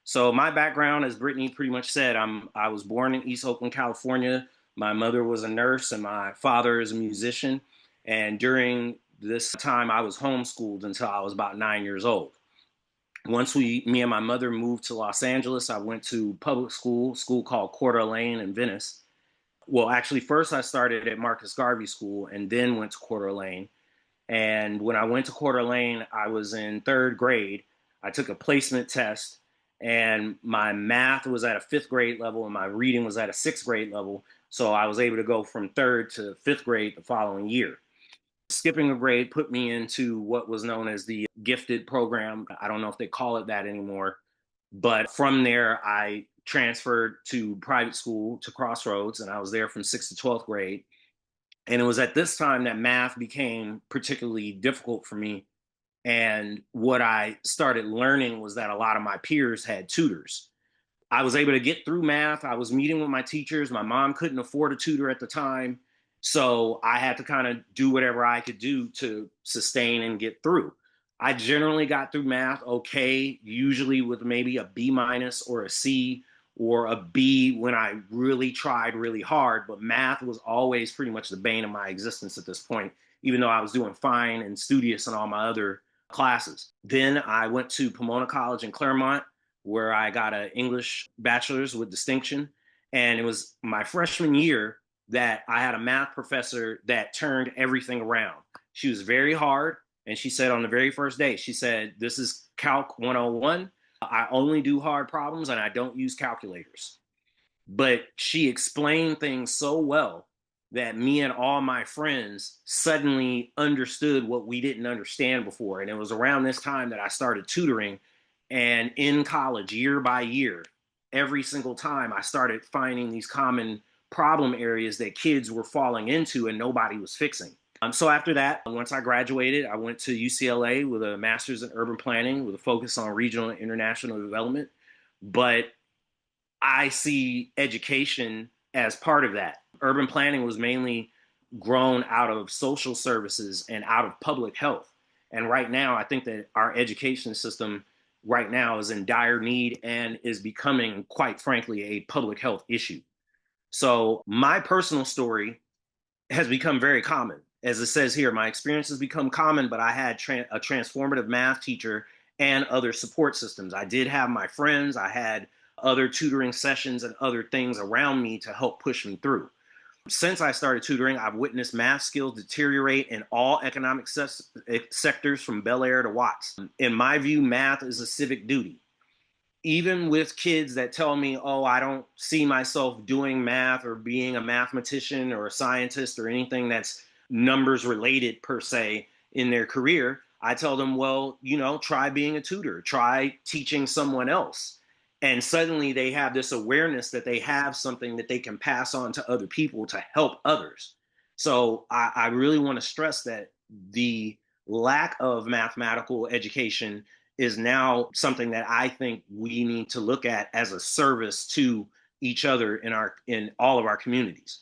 So my background, as Brittany pretty much said, I was born in East Oakland, California. My mother was a nurse and my father is a musician. And during this time, I was homeschooled until I was about 9 years old. Once me and my mother moved to Los Angeles, I went to public school called Coeur d'Alene in Venice. Well, actually, first I started at Marcus Garvey School and then went to Coeur d'Alene. And when I went to Coeur d'Alene, I was in third grade. I took a placement test, and my math was at a fifth grade level, and my reading was at a sixth grade level. So I was able to go from third to fifth grade the following year. Skipping a grade put me into what was known as the gifted program. I don't know if they call it that anymore. But from there, I transferred to private school to Crossroads, and I was there from sixth to 12th grade. And it was at this time that math became particularly difficult for me. And what I started learning was that a lot of my peers had tutors. I was able to get through math. I was meeting with my teachers. My mom couldn't afford a tutor at the time. So I had to kind of do whatever I could do to sustain and get through. I generally got through math okay, usually with maybe a B minus or a C or a B when I really tried really hard. But math was always pretty much the bane of my existence at this point, even though I was doing fine and studious in all my other classes. Then I went to Pomona College in Claremont, where I got an English bachelor's with distinction. And it was my freshman year that I had a math professor that turned everything around. She was very hard. And she said on the very first day, she said, "This is Calc 101. I only do hard problems and I don't use calculators." But she explained things so well that me and all my friends suddenly understood what we didn't understand before. And it was around this time that I started tutoring. And in college, year by year, every single time I started finding these common problem areas that kids were falling into and nobody was fixing. So after that, once I graduated, I went to UCLA with a master's in urban planning with a focus on regional and international development. But I see education as part of that. Urban planning was mainly grown out of social services and out of public health. And right now, I think that our education system right now is in dire need and is becoming, quite frankly, a public health issue. So my personal story has become very common. As it says here, my experience has become common, but I had a transformative math teacher and other support systems. I did have my friends, I had other tutoring sessions and other things around me to help push me through. Since I started tutoring, I've witnessed math skills deteriorate in all economic sectors from Bel Air to Watts. In my view, math is a civic duty. Even with kids that tell me, "Oh, I don't see myself doing math or being a mathematician or a scientist or anything that's numbers related per se in their career," I tell them, "Well, try being a tutor, try teaching someone else." And suddenly they have this awareness that they have something that they can pass on to other people to help others. So I really want to stress that the lack of mathematical education is now something that I think we need to look at as a service to each other in all of our communities.